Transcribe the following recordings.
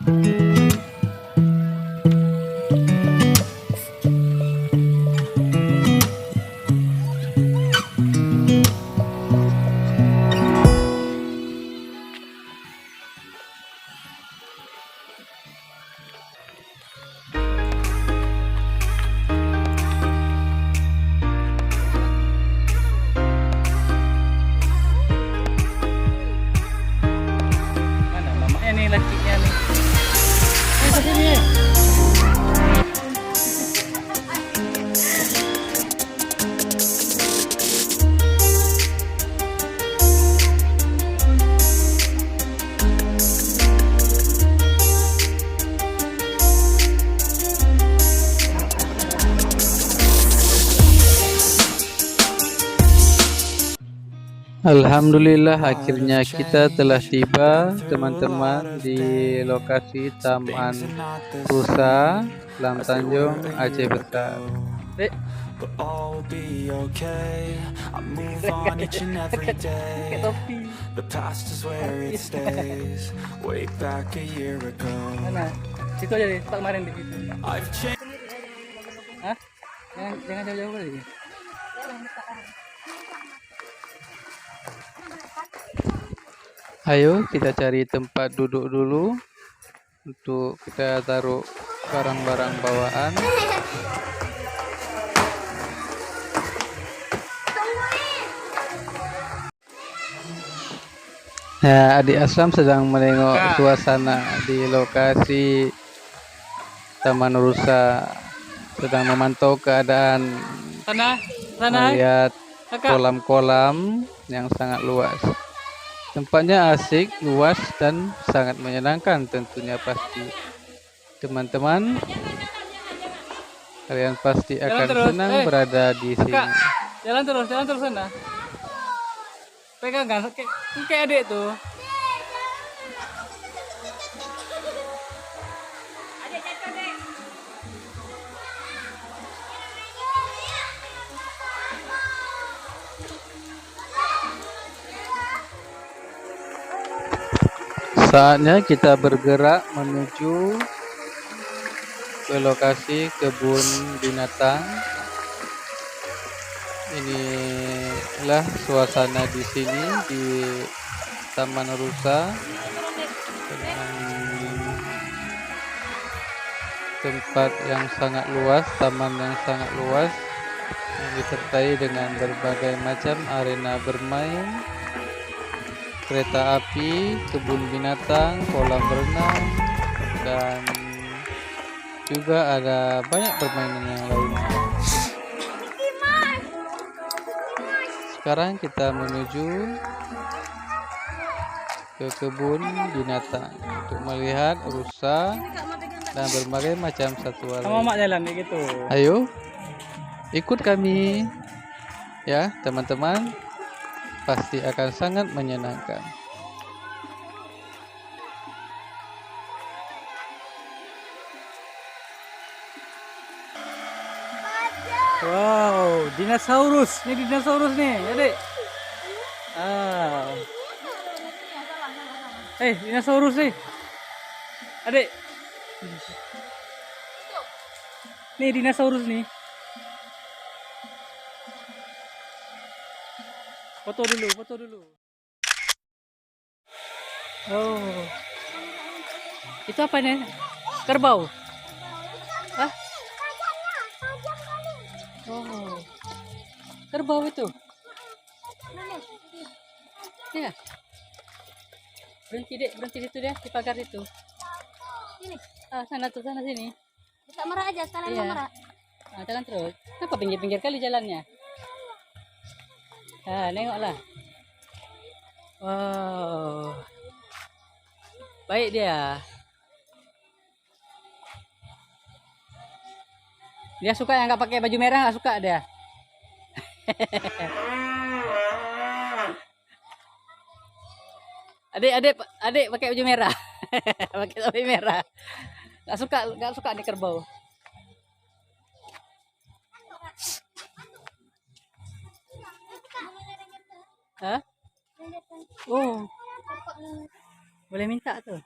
Mana mamanya nih, lakinya nih. Ke sini. Alhamdulillah, akhirnya kita telah tiba teman-teman di lokasi Taman Rusa Lam Tanjung, Aceh Besar. Dek. But all will be okay. I move on each and every day. The past is where it stays. Way back a year ago. Mana? Situ aja deh, tak kemarin di situ. I've changed. Hah? Jangan jauh-jauh lagi. Ayo kita cari tempat duduk dulu untuk kita taruh barang-barang bawaan. Ya, adik Aslam sedang menengok suasana di lokasi Taman Rusa, sedang memantau keadaan, melihat kolam-kolam yang sangat luas. Tempatnya asik, luas, dan sangat menyenangkan tentunya pasti. Teman-teman, kalian pasti akan senang berada di sini. Jalan terus sana. Pegangan, kayak adik tuh. Saatnya kita bergerak menuju ke lokasi kebun binatang. Inilah suasana di sini di Taman Rusa, dengan tempat yang sangat luas, taman yang sangat luas, yang disertai dengan berbagai macam arena bermain, kereta api, kebun binatang, kolam renang, dan juga ada banyak permainan yang lainnya. Sekarang kita menuju ke kebun binatang untuk melihat rusa dan berbagai macam satwa lain. Gitu. Ayo, ikut kami ya teman-teman, pasti akan sangat menyenangkan. Wow, dinosaurus. Ini dinosaurus nih, adik. Dinosaurus nih. Adik. Nih dinosaurus nih. Foto dulu. Oh. Itu apa nih? Kerbau. Hah? Oh. Kerbau itu. Ya. Berhenti situ deh, di pagar itu. Ini. Sana sini. Bisa merah aja, sekalian Iya. merah. Jalan terus. Kenapa pinggir-pinggir kali jalannya? Nengoklah. Wow. Baik dia. Dia suka yang nggak pakai baju merah, nggak suka dia. Adik pakai baju merah. Pakai topi merah. Nggak suka nih kerbau. Hah? Oh. Boleh minta tuh.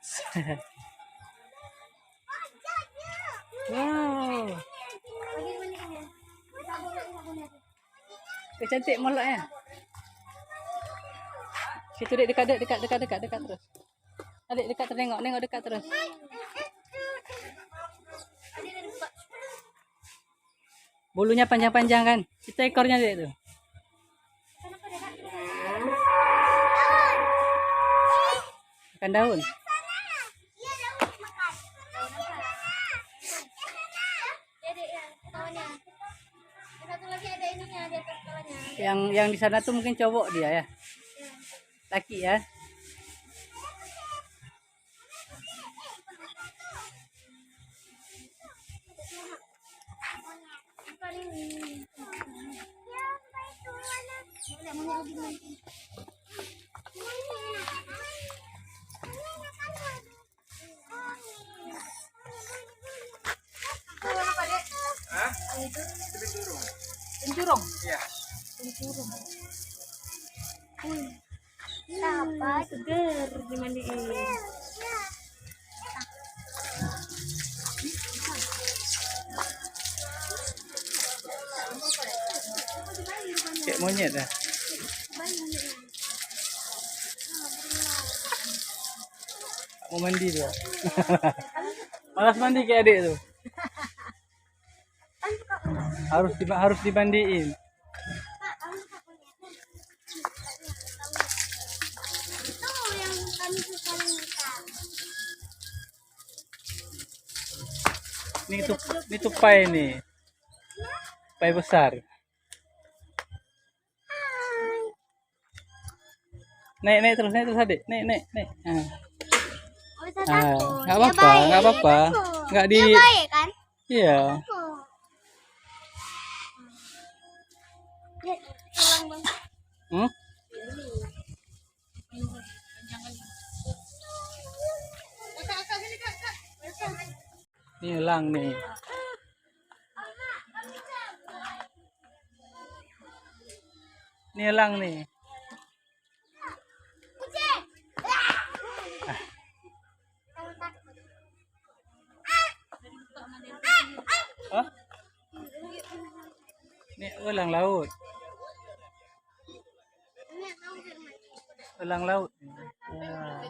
Wow. Lagi mandinya. Sabunnya. Cantik moleknya. Situ dek, dekat terus. Adik dekat terus, nengok dekat terus. Bulunya panjang-panjang kan? Itu ekornya dek tuh. Makan daun. Iya daun makan. Ada ya kepalanya. Satu lagi ada ininya di atas kepalanya. Yang di sana tuh mungkin cowok dia ya. Laki ya. Bukan ini. Ya, itu mana? Ada mau lagi. Pencurung. Iya. Apa? Seger dimandiin. Kayak monyet dah. Mau mandi tuh. Malas mandi kayak adik tuh. Harus dimandiin. Itu yang kami suka minta. Ini tupai nih. Tupai besar. Naik terus adik. Naik. Ah. Oh, bisa Ah, takut. nggak Dia apa-apa, baik, nggak apa-apa. dia takut. Nggak Dia baik kan? Iya. Takut. Dia tulang bang. Hmm? Ini elang nih. Ini elang nih. Kucing. Jangan takut. Hah? Ini elang laut. Ini tahu firman. Elang laut. Ya.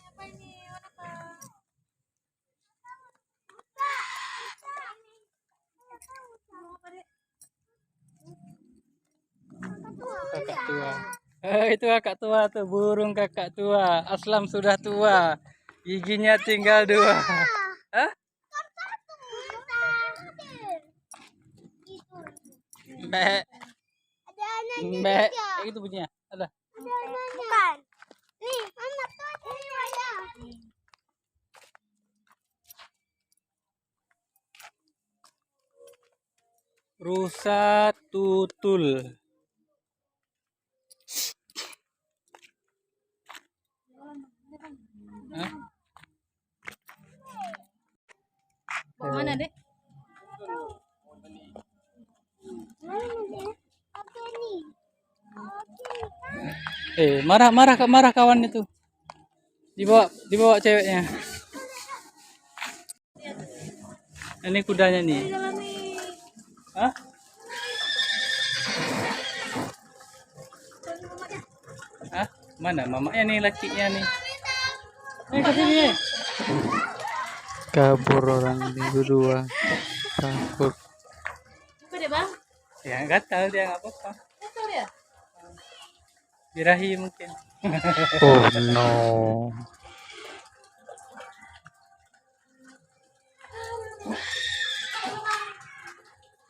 Apa ini? Apa? Kakak tua. Itu kakak tua tuh, burung kakak tua. Aslam sudah tua. Giginya tinggal 2. Hah? Mbak. Ada anaknya Mbak. juga. Kayak gitu bunyinya. Ada. Ada anaknya. Bukan. Nih, mama tuh ini ada. Rusa tutul. Hah? Mana dek? Apa nih? Marah kawan itu. Dibawa ceweknya. Ini kudanya nih. Hah? Hah? Mana mamanya nih, lakinya nih. Ke sini. Kabur orang ini berdua. Takut. Apa deh bang? Ya nggak tahu dia nggak apa-apa. Betul ya? Birahi mungkin. Oh no.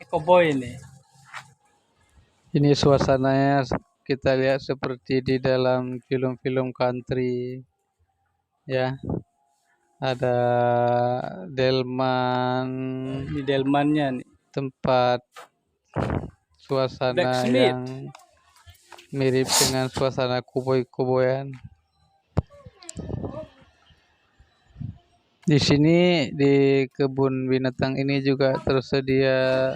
Cowboy ini. Ini suasananya kita lihat seperti di dalam film-film country. Ya. Ada delman, Di delmannya nih. tempat suasana Blacksmith. yang mirip dengan suasana koboi-koboyan. Di sini di kebun binatang ini juga tersedia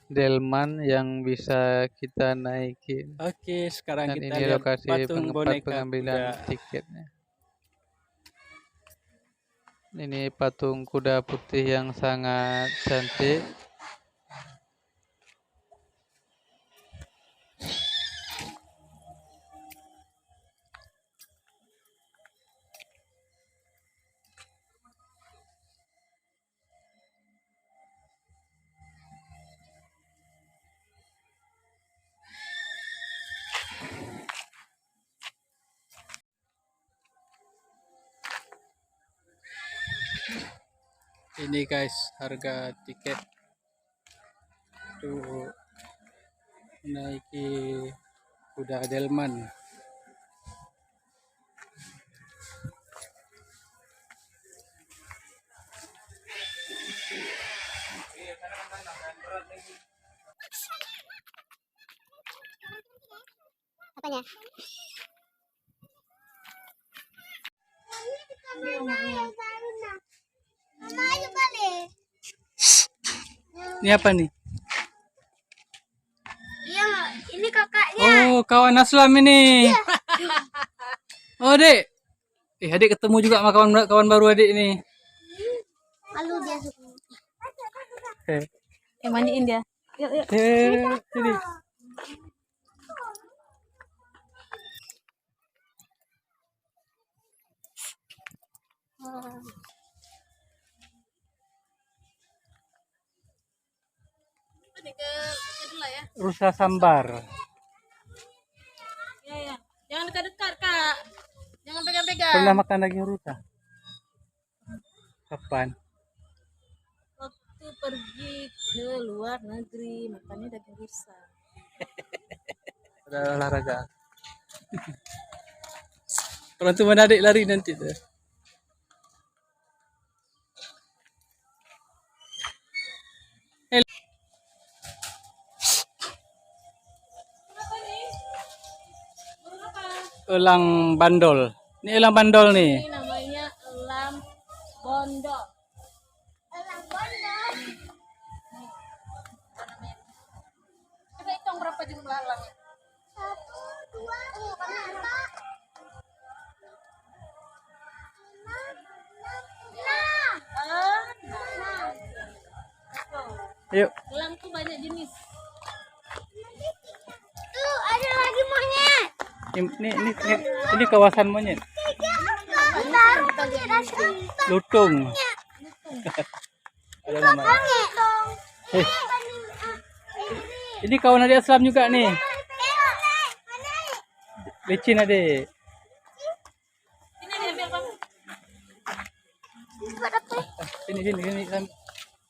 delman yang bisa kita naikin. Oke, sekarang Dan kita ini lihat lokasi patung tempat boneka pengambilan kuda. tiketnya. Ini patung kuda putih yang sangat cantik. Ini guys, harga tiket untuk menaiki kuda delman. Apanya? Mama yang sana. Mama ayo balik. Ini apa nih? Iya, ini kakaknya. Oh, kawan Aslam ini. Oh, Dek. Adik ketemu juga sama kawan baru adik ini. Lalu dia suka. Mandiin dia. Yuk, yuk. Sini. Rusa sambar. Ya. Jangan dekat-dekat, Kak. Jangan pegang-pegang. Pernah makan daging rusa? Kapan? Waktu pergi ke luar negeri, makannya daging rusa. Udah olahraga. Orang tua mana adik lari nanti tuh. Elang bandol. Ini elang bandol nih. Ini namanya elang bondok. Elang bondok. Kita hitung berapa jumlah elangnya. 1, 2, 3, 4, 5, 6. Yuk. Elang tuh banyak jenis. Tuh, ada lagi monyet. Ini kawasan monyet. Taruh monyet asli. Lutung. Ada nama. Monyet. Eh, ini kawan adik Aslam juga nih. Licin adik. Ini dia ambil bang. Sini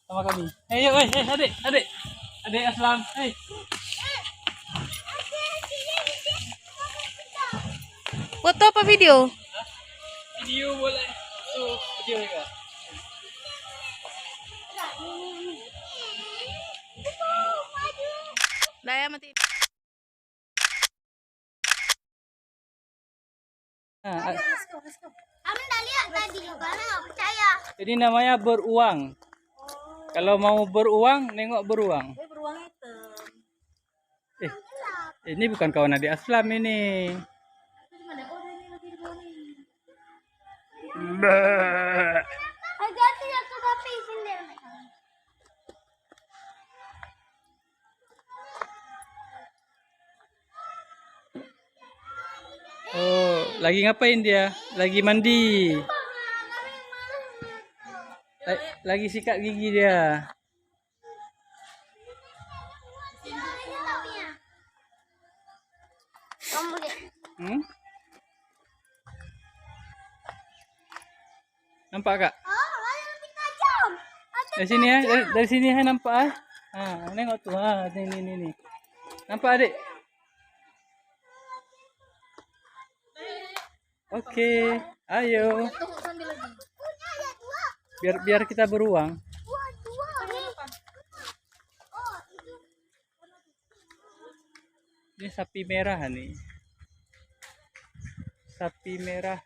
sama kami. Ayo, adik Aslam. Hey. Foto apa video? Video boleh. Tuh, video juga. Daya mati. Nah, Kamu udah lihat tadi, karena nggak percaya. ini namanya beruang. Kalau mau beruang, nengok beruang. Beruang hitam. Ini bukan kawan adik Aslam ini. Ganti aku kopi sendiri. Oh, lagi ngapain dia? Lagi mandi. Lagi sikat gigi dia. Kamu lihat. Hmm? Nampak kak? Oh, lebih tajam. Dari sini ya, dari sini ya nampak ah. Ah, nengok tuh. Ah, ini. Nampak adik? Oke, ayo. Biar kita beruang. Dua. Ini sapi merah nih. Sapi merah.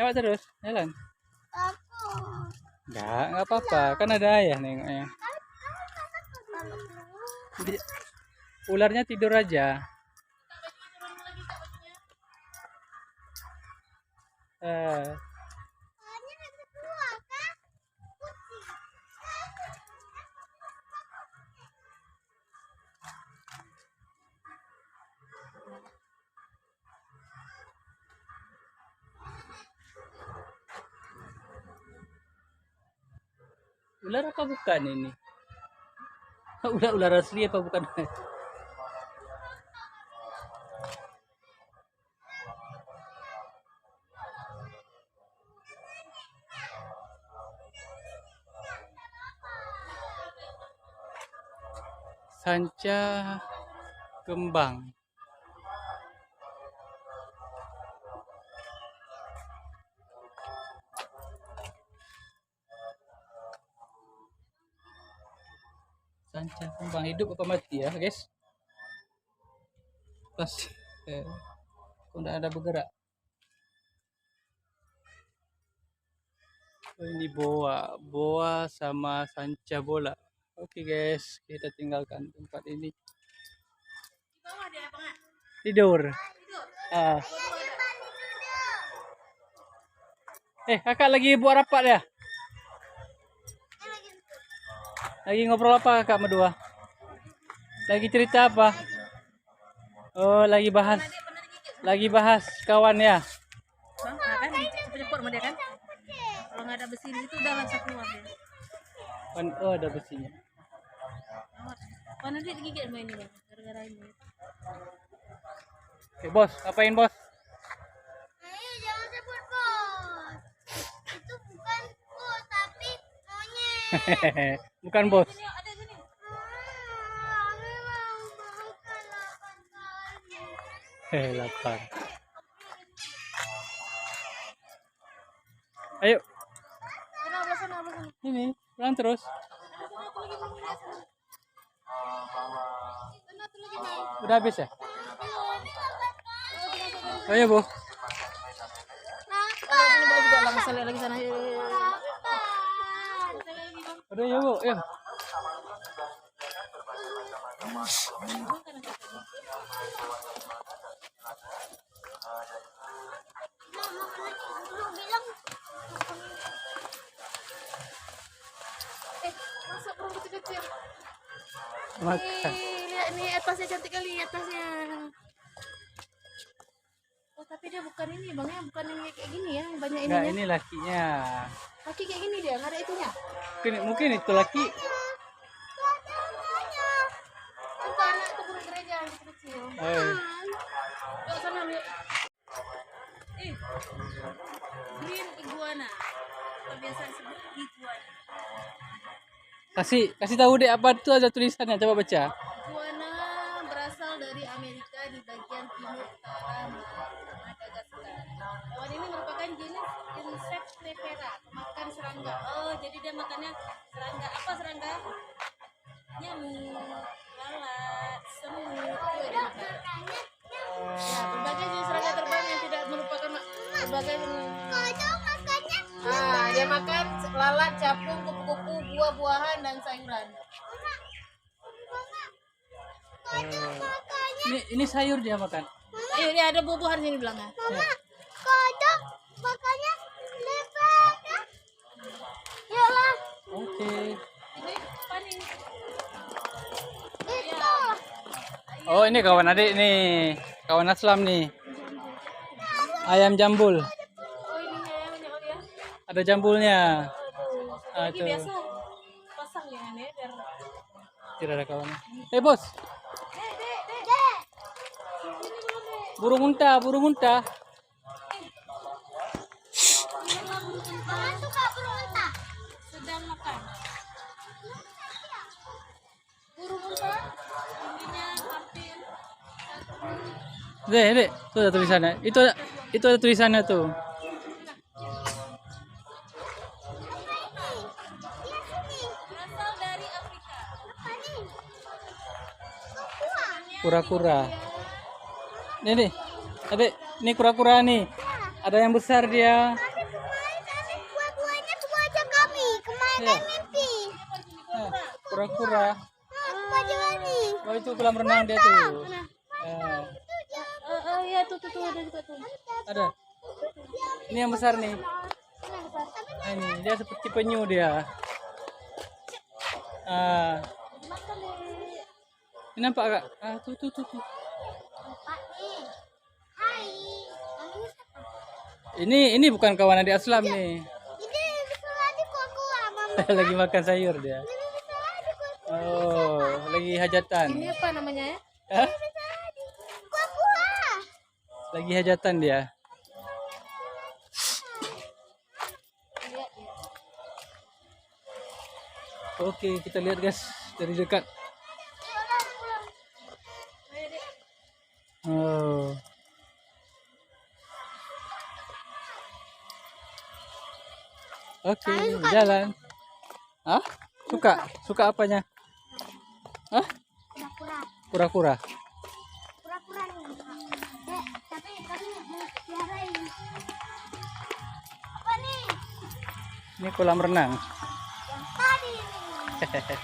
Lewat terus, jalan. Aku. Enggak apa-apa. Kan ada ayah nengoknya. Ularnya tidur aja. Soalnya ada dua kan? Kucing. Ular apa bukan ini? Ular asli apa bukan? Sanca kembang. Sanca kembang hidup apa mati ya, guys? Pas kok nggak ada bergerak. Oh, ini boa sama sanca bola. Oke guys, kita tinggalkan tempat ini. Di bawah dia apa nggak? Tidur. Tidur. Ah. Kakak lagi buat rapat ya? Lagi ngobrol apa kakak berdua? Lagi cerita apa? Oh, lagi bahas kawan ya. Bang, nah kan cepet-cepet sama dia kan? Kalau nggak ada besi di situ udah langsung keluar dia. Oh, ada besinya. Wah nanti digigit sama ini bang, gara-gara ini. Oke, bos, apain bos? Ayo jangan sebut bos. Itu bukan bos tapi monyet. Bukan bos. Sini yuk, ada sini. Kami mau makan 8 kali. Lapar. Ayo, Belah sana. ini pulang terus. Sana tuh lagi bang. Udah habis ya? Ayo bu. Sini bawa juga bang, saya lihat lagi sana. Udah ya bu, ya. Masuk perut kecil-kecil. Makan. Lihat ini atasnya cantik kali atasnya. Oh tapi dia bukan ini bang ya, bukan yang kayak gini ya, yang banyak Enggak, ininya. ini lakinya. Kaki kayak gini dia, nggak ada itunya. Mungkin itu laki. Itu anak kebun gereja yang kecil. Yuk sana yuk. Green iguana. Atau biasa disebut iguana. Kasih tahu deh apa itu, ada tulisannya, coba baca. Iguana berasal dari Amerika di bagian timur utara Madagaskar. Hewan ini merupakan jenis Insectivora, pemakan serangga. Oh, jadi dia makannya serangga. Apa serangga? Nyamuk, lalat, semut. Itu dia makan. Ya, berbagai jenis serangga terbang yang tidak merupakan berbagai Kodok makannya dia makan lalat, capung, kupu-kupu, buah-buahan dan sayuran. kodok makannya Ini sayur dia makan. Ayo, dia ada buah-buahan sini belakang. mama kodok makannya lebar ya. Yuklah Oke. Ini apa nih? itu. Oh, ini kawan adik nih. Kawan Aslam nih. Ayam jambul. Oh, ininya ya, banyak kali ya. Ada jambulnya. Lagi Tuh. biasa pasang ya ini biar Tidak ada kawannya. Bos. Dek. Burung unta. Mama suka burung unta. sedang makan. Burung unta tingginya hampir Dek, itu ada tulisannya. Itu ada tulisannya tuh. berasal dari Afrika. Apa nih? Kura-kura. Nih, adik, ini kura-kura nih. Ada yang besar dia. Kura-kura. Baju ini. Oh itu kolam renang dia tuh. Ya tuh ada juga tuh. Ada. Ini yang besar nih. Nah, ini dia seperti penyu dia. Ini nampak kak? Tuh. Pak nih. Hai. Namanya siapa? Ini bukan kawan adik Aslam nih. Ini bisa adik aku mama. Lagi makan sayur dia. Ini bisa adik aku. Oh, lagi hajatan. Ini apa namanya ya? Hah? Bisa adik. Aku Lagi hajatan dia. Oke, kita lihat guys dari dekat. Oh. Oke, jalan. Hah? Suka apanya? Hah? Pura-pura. Kura-kura. Pura-pura nih. Tapi biarain. Apa nih? Ini kolam renang. Yang tadi nih.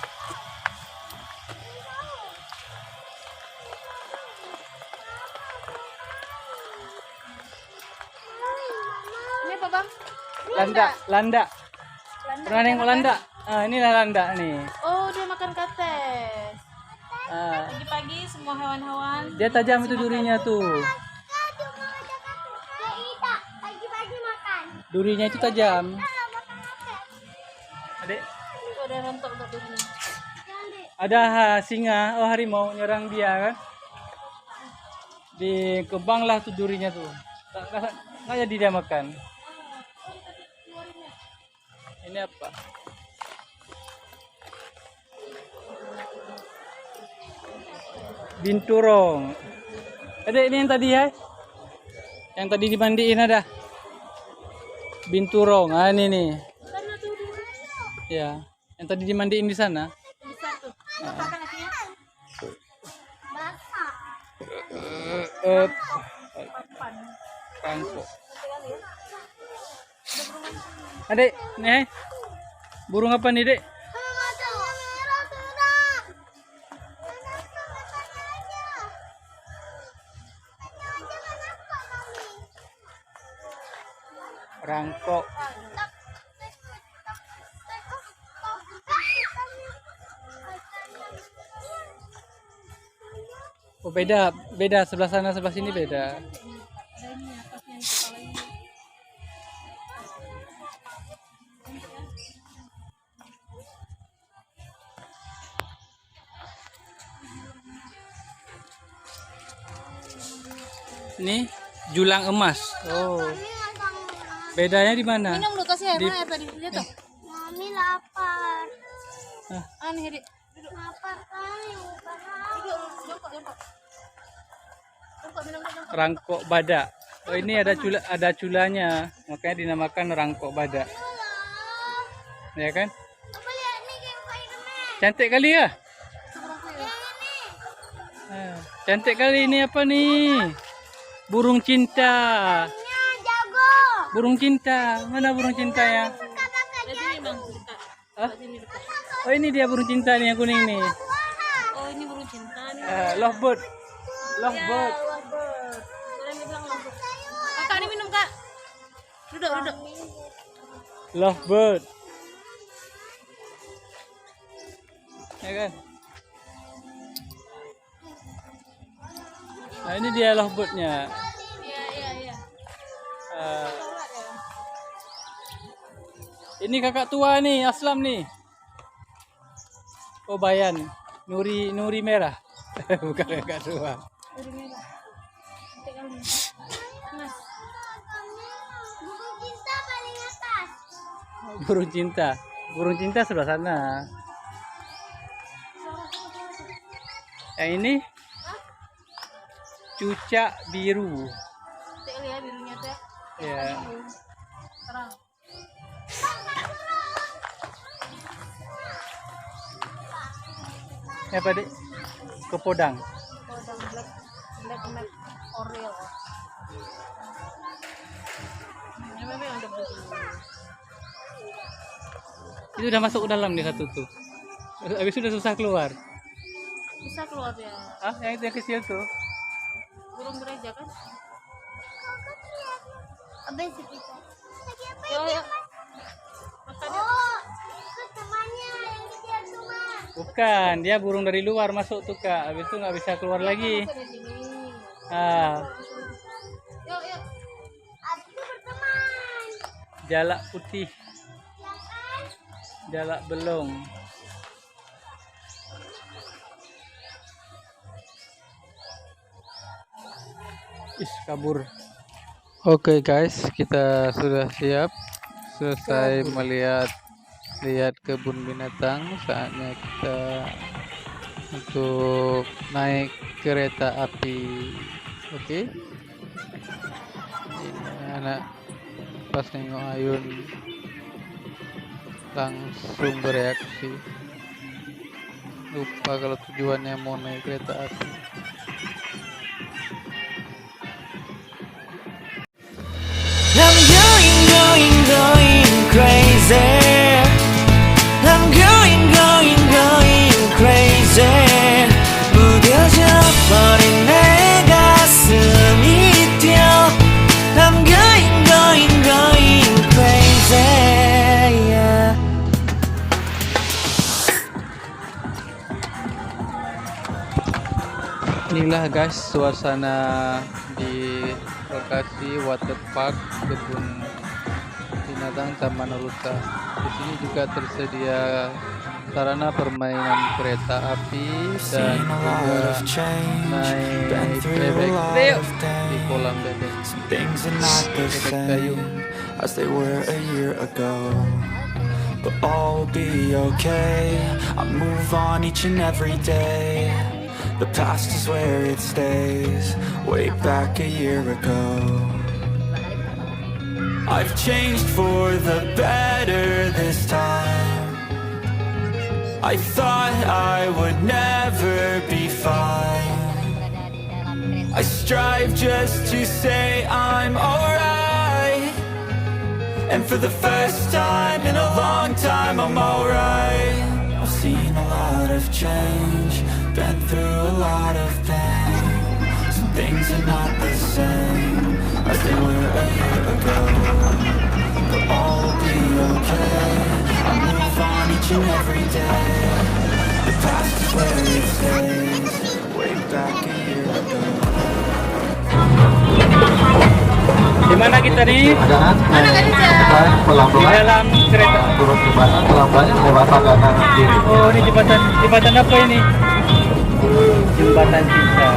Ini apa bang? Landa. Pernah nengok landa? Inilah landa nih. Oh dia makan kates. Ah, Pagi-pagi semua hewan-hewan. dia tajam itu durinya tuh. Aduh, mau ajak aku. Ya tidak. Pagi-pagi makan. Durinya itu tajam. Makan apa? Adik, Itu ada rontok untuk dirinya. ada singa, harimau nyerang dia kan. Di kebang lah tuh durinya tuh. Nggak jadi dia makan. Ini apa? Binturong. Ada ini yang tadi ya? Yang tadi dimandiin ada. Binturong. Ini nih. Karena tuh Ya, yang tadi dimandiin di sana. besar tuh. Makan akhirnya. Basah. Rangkok. Adek, nih. Burung apa nih, Dek? Matanya merah sudah. Kenapa matanya aja? Matanya aja kenapa mami? Rangkok. Oh, beda sebelah sana sebelah sini beda. Ini julang emas. Oh, bedanya di mana? Minum lu kasih air, mana air tadi? Lihat tuh. Mami lapar. Nih, Dik. Lapar kali, bukan Jongkok. Jongkok minum dulu. Rangkok badak. Oh, ini ada culanya, makanya dinamakan rangkok badak. Ya kan? Apa lihat nih kayak Spiderman. Cantik kali ya? Yang ini. Cantik kali ini apa nih? Burung cinta. Ya, jago. Burung cinta. Mana burung cintanya? Kakak Di sini bang, dekat. Hah? Sini dekat. Oh, ini dia burung cinta nih yang kuning nih. Oh ini burung cinta nih. Lovebird. Lovebird. Lovebird. Kalian bilang lovebird. Kakak ini minum kak. Duduk. Lovebird. Ya kan? Nah, ini dia lovebird-nya. Iya. Eh, ini kakak tua nih, Aslam nih. Oh, Bayan. Nuri merah. Bukan kakak tua. Burung merah. Cantik kali. Mas. Buku cinta paling atas. Burung cinta. Burung cinta sebelah sana. Yang ini cucak biru. Cantik kali ya birunya teh. Ya. Terang. Ini apa, Dek? Kepodang. Kodang black neck oriel. Ini memang ada buku. Itu udah masuk ke dalam nih satu tuh. Habis itu udah susah keluar. Bisa keluar ya. Ah, yang itu yang kecil tuh. Burung gereja kan? Abis kita. Lagi apa Yo, ini? yo. Makan yuk. Oh, itu temannya yang kecil tuh, Mak. Bukan, dia burung dari luar masuk tuh kak. Habis itu nggak bisa keluar lagi. Masuk di sini. Ah, Yuk, yuk. Abis itu berteman. jalak putih, Ya kan? jalak belong. Kabur. Oke guys, kita sudah siap selesai lihat kebun binatang. Saatnya kita untuk naik kereta api. Oke. Ini anak pas nengok Ayun langsung bereaksi. Lupa kalau tujuannya mau naik kereta api. I'm going crazy. I'm going crazy. 무뎌져 버린 내 가슴이 뛰어. I'm going crazy. Yeah. Inilah guys suasana di lokasi waterpark kebun binatang Taman Rusa. Di sini juga tersedia sarana permainan kereta api dan Seen a lot juga of change, been naik through a bebek lot of di kolam things. bebek. Some things are not the Bebek kayu. same as they were a year ago, but all will be okay. I move on each and every day. The past is where it stays, way back a year ago. I've changed for the better this time. I thought I would never be fine. I strive just to say I'm alright. And for the first time in a long time I'm alright. I've seen a lot of change, been through a lot of pain. Some things are not the same as they were a year ago, but all will be okay. I move on each and every day. The past is where it stays, way back a year ago. Di mana kita nih? Mana kan Di dalam kereta. turun jembatan pelan-pelan jembatan kanan kiri. Oh, ini jembatan apa ini? Jembatan cinta.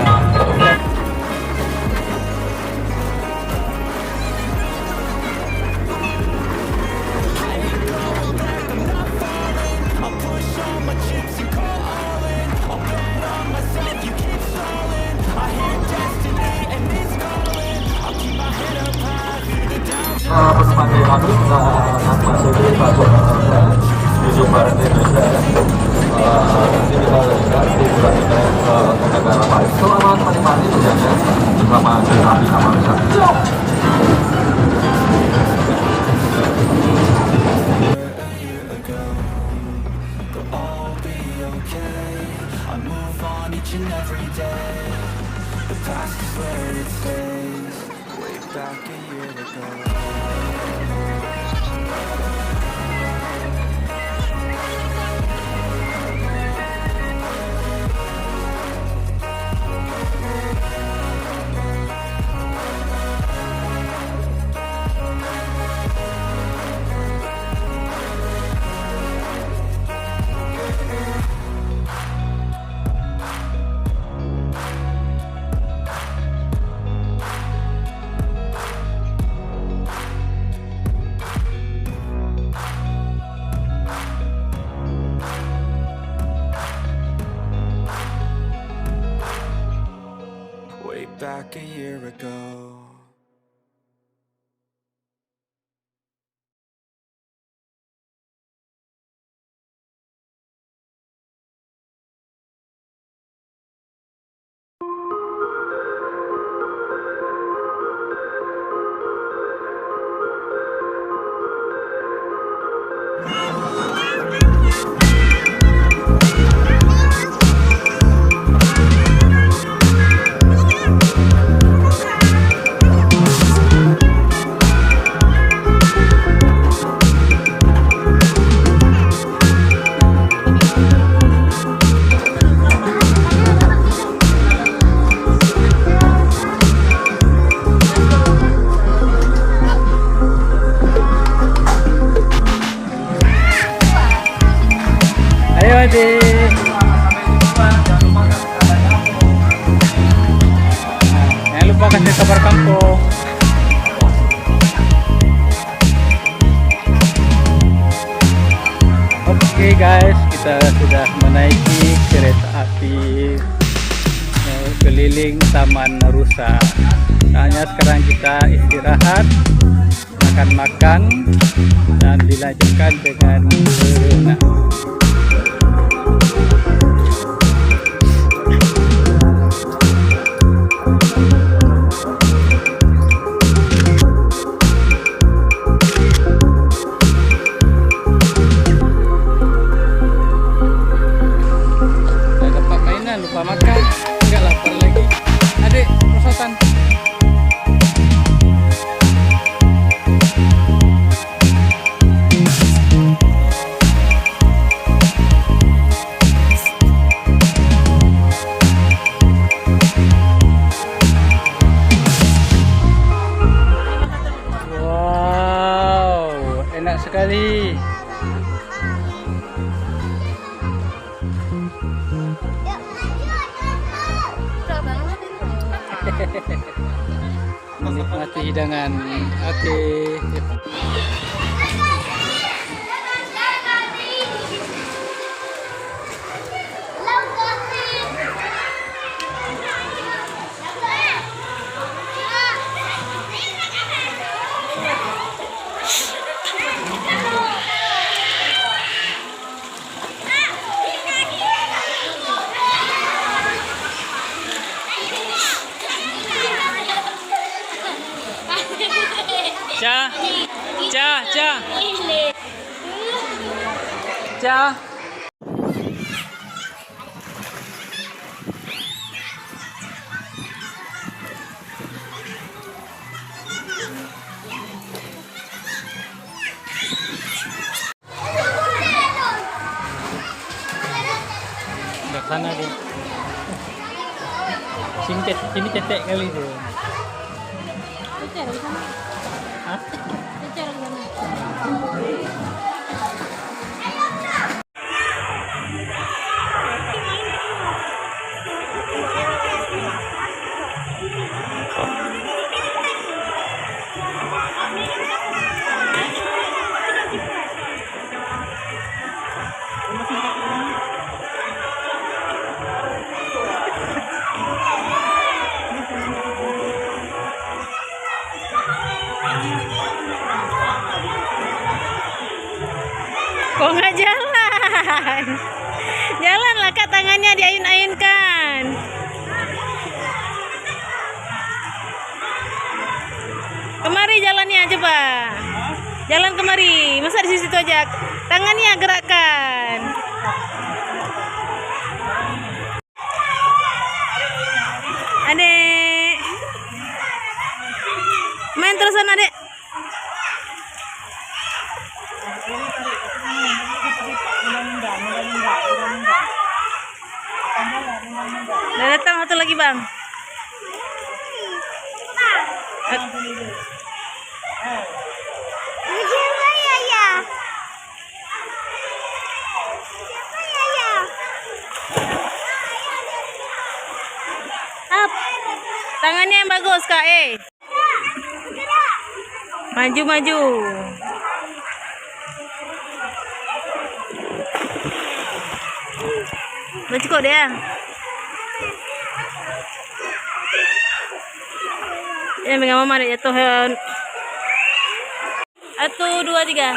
Penumpang yang masuk masuk di menuju barat Indonesia. Ini kita lihat di perhatikan ke negara lain. Selamat menikmati perjalanan bersama kereta api Taman Rusa. A year ago, but all will be okay. I move on each and every day. The past is where it stays, way back a year ago. Way back a year ago. Oke guys, kita sudah menaiki kereta api keliling Taman Rusa. Hanya sekarang kita istirahat, makan-makan, dan dilanjutkan dengan berenang. Lupa makan, enggak lapar lagi. Adik, perosotan. Wow, enak sekali. Menikmati hidangan. Oke. Cha, cha, cha, cha. Udah sana deh. Sini cetek kali tu. Hah? Kok nggak jalan? Jalanlah Kak, tangannya diayun-ayunkan. Kemari jalannya coba. Jalan kemari. Masa di situ aja? Tangannya gerakkan. Adek. Main terusan adek. Udah datang satu lagi bang. Siapa ya? Siapa ya? Up. Tangannya yang bagus kak Maju maju. Udah cukup deh ya. Ini pegang mama deh jatuh. 1, 2, 3.